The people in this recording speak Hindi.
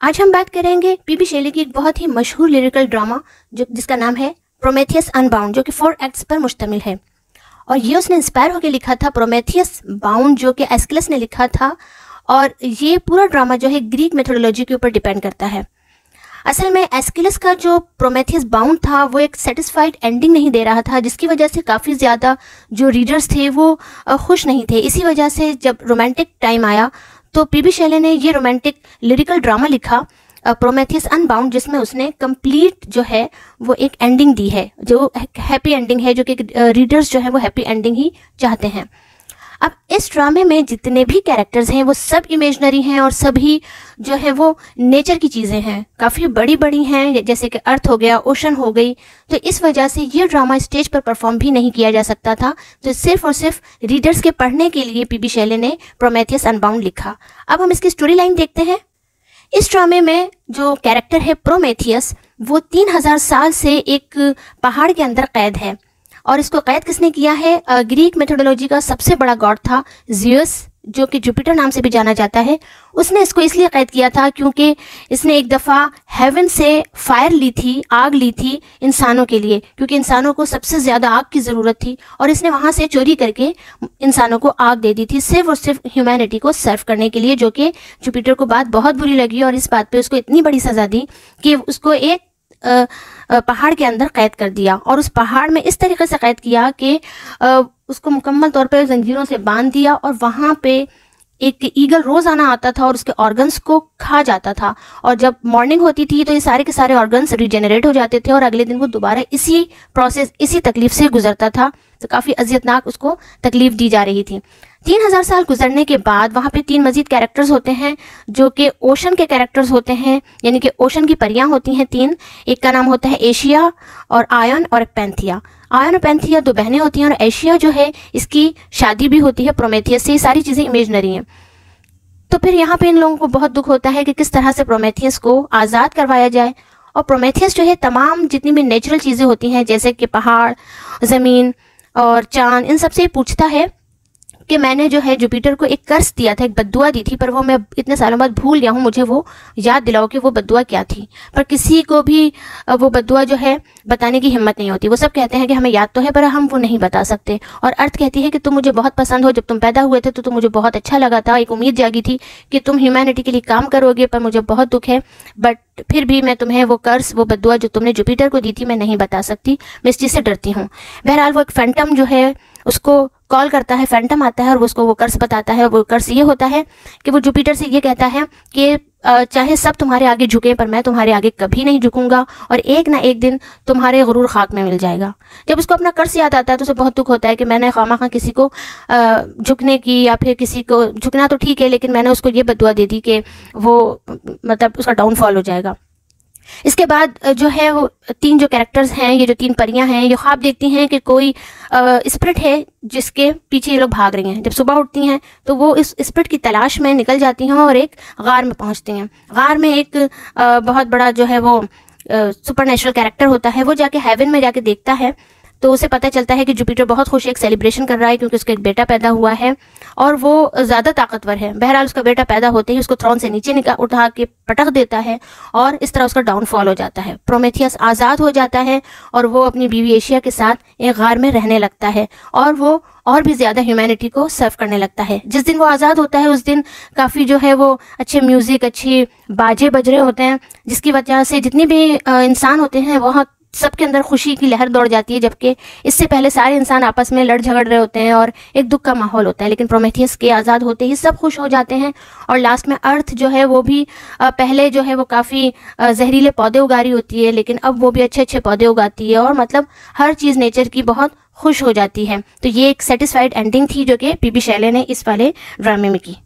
आज हम बात करेंगे पीबी शेले की एक बहुत ही मशहूर लिरिकल ड्रामा जिसका नाम है प्रोमेथियस अनबाउंड, जो कि 4 एक्ट्स पर मुश्तमिल है। और ये उसने इंस्पायर होकर लिखा था प्रोमेथियस बाउंड, जो कि एस्किलस ने लिखा था। और ये पूरा ड्रामा जो है ग्रीक मेथोडोलॉजी के ऊपर डिपेंड करता है। असल में एस्किलस का जो प्रोमेथियस बाउंड था वो एक सेटिस्फाइड एंडिंग नहीं दे रहा था, जिसकी वजह से काफ़ी ज़्यादा जो रीडर्स थे वो खुश नहीं थे। इसी वजह से जब रोमांटिक टाइम आया तो पीबी शेले ने ये रोमांटिक लिरिकल ड्रामा लिखा प्रोमेथियस अनबाउंड, जिसमें उसने कंप्लीट जो है वो एक एंडिंग दी है, जो हैप्पी एंडिंग है, जो कि रीडर्स जो है वो हैप्पी एंडिंग ही चाहते हैं। अब इस ड्रामे में जितने भी कैरेक्टर्स हैं वो सब इमेजनरी हैं और सभी जो है वो नेचर की चीज़ें हैं, काफ़ी बड़ी बड़ी हैं, जैसे कि अर्थ हो गया, ओशन हो गई। तो इस वजह से ये ड्रामा स्टेज पर परफॉर्म भी नहीं किया जा सकता था, तो सिर्फ और सिर्फ रीडर्स के पढ़ने के लिए पीबी शेले ने प्रोमेथियस अनबाउंड लिखा। अब हम इसकी स्टोरी लाइन देखते हैं। इस ड्रामे में जो कैरेक्टर है प्रोमेथियस, वो 3000 साल से एक पहाड़ के अंदर कैद है। और इसको कैद किसने किया है? ग्रीक मेथोडोलॉजी का सबसे बड़ा गॉड था ज़्यूस, जो कि जुपिटर नाम से भी जाना जाता है। उसने इसको इसलिए कैद किया था क्योंकि इसने एक दफ़ा हेवन से फायर ली थी, आग ली थी इंसानों के लिए, क्योंकि इंसानों को सबसे ज़्यादा आग की ज़रूरत थी। और इसने वहाँ से चोरी करके इंसानों को आग दे दी थी, सिर्फ और सिर्फ ह्यूमैनिटी को सर्व करने के लिए, जो कि जुपिटर को बात बहुत बुरी लगी और इस बात पे उसको इतनी बड़ी सज़ा दी कि उसको एक पहाड़ के अंदर कैद कर दिया। और उस पहाड़ में इस तरीके से कैद किया कि उसको मुकम्मल तौर पे जंजीरों से बांध दिया। और वहाँ पे एक ईगल रोज़ आना आता था और उसके ऑर्गन्स को खा जाता था। और जब मॉर्निंग होती थी तो ये सारे के सारे ऑर्गन्स रिजेनरेट हो जाते थे और अगले दिन वो दोबारा इसी प्रोसेस, इसी तकलीफ से गुजरता था। तो काफ़ी अजियतनाक उसको तकलीफ दी जा रही थी। 3000 साल गुजरने के बाद वहाँ पे 3 मजीद कैरेक्टर्स होते हैं, जो कि ओशन के कैरेक्टर्स होते हैं, यानी कि ओशन की परियां होती हैं 3। एक का नाम होता है एशिया और आयन और पैंथिया। आयन और पैंथिया 2 बहनें होती हैं और एशिया जो है इसकी शादी भी होती है प्रोमेथियस से। ये सारी चीज़ें इमेजनरी हैं। तो फिर यहाँ पे इन लोगों को बहुत दुख होता है कि किस तरह से प्रोमेथियस को आज़ाद करवाया जाए। और प्रोमेथियस जो है तमाम जितनी भी नेचुरल चीज़ें होती हैं, जैसे कि पहाड़, ज़मीन और चांद, इन सबसे पूछता है कि मैंने जो है जुपिटर को एक कर्स दिया था, एक बद्दुआ दी थी, पर वो मैं इतने सालों बाद भूल गया हूँ, मुझे वो याद दिलाओ कि वो बद्दुआ क्या थी। पर किसी को भी वो बद्दुआ जो है बताने की हिम्मत नहीं होती। वो सब कहते हैं कि हमें याद तो है पर हम वो नहीं बता सकते। और अर्थ कहती है कि तुम मुझे बहुत पसंद हो, जब तुम पैदा हुए थे तो तुम मुझे बहुत अच्छा लगा था, एक उम्मीद जागी थी कि तुम ह्यूमैनिटी के लिए काम करोगे, पर मुझे बहुत दुख है, बट फिर भी मैं तुम्हें वो कर्स, वो बद्दुआ जो तुमने जुपिटर को दी थी, मैं नहीं बता सकती, मैं इस चीज़ से डरती हूँ। बहरहाल वो एक फैंटम जो है उसको कॉल करता है, फैंटम आता है और उसको वो कर्स बताता है। वो कर्स ये होता है कि वो जुपिटर से ये कहता है कि चाहे सब तुम्हारे आगे झुकें पर मैं तुम्हारे आगे कभी नहीं झुकूंगा और एक ना एक दिन तुम्हारे गुरूर खाक में मिल जाएगा। जब उसको अपना कर्स याद आता है तो उसे बहुत दुख होता है कि मैंने खामखा किसी को झुकने की, या फिर किसी को झुकना तो ठीक है, लेकिन मैंने उसको ये बद्दुआ दे दी कि वो मतलब उसका डाउनफॉल हो जाएगा। इसके बाद जो है वो 3 जो कैरेक्टर्स हैं, ये जो 3 परियां हैं, ये ख्वाब देखती हैं कि कोई स्पिरिट है जिसके पीछे ये लोग भाग रही हैं। जब सुबह उठती हैं तो वो इस स्पिरिट की तलाश में निकल जाती हैं और एक गार में पहुंचती हैं। गार में एक बहुत बड़ा जो है वो सुपरनेचुरल कैरेक्टर होता है। वो जाके हेवन में जाके देखता है तो उसे पता चलता है कि जुपिटर बहुत खुश है, एक सेलिब्रेशन कर रहा है क्योंकि उसका एक बेटा पैदा हुआ है और वो ज़्यादा ताकतवर है। बहरहाल उसका बेटा पैदा होते ही उसको थ्रोन से नीचे उठा के पटक देता है और इस तरह उसका डाउनफॉल हो जाता है। प्रोमेथियस आज़ाद हो जाता है और वो अपनी बीवी एशिया के साथ एक गार में रहने लगता है और वो और भी ज़्यादा ह्यूमैनिटी को सर्व करने लगता है। जिस दिन वो आज़ाद होता है उस दिन काफ़ी जो है वो अच्छे म्यूज़िक, अच्छी बाजे बज रहे होते हैं, जिसकी वजह से जितने भी इंसान होते हैं वहाँ सबके अंदर खुशी की लहर दौड़ जाती है, जबकि इससे पहले सारे इंसान आपस में लड़ झगड़ रहे होते हैं और एक दुख का माहौल होता है। लेकिन प्रोमेथियस के आज़ाद होते ही सब खुश हो जाते हैं और लास्ट में अर्थ जो है वो भी पहले जो है वो काफ़ी जहरीले पौधे उगा रही होती है, लेकिन अब वो भी अच्छे अच्छे पौधे उगाती है और मतलब हर चीज़ नेचर की बहुत खुश हो जाती है। तो ये एक सेटिस्फाइड एंडिंग थी जो कि पीबी शेले ने इस वाले ड्रामे में की।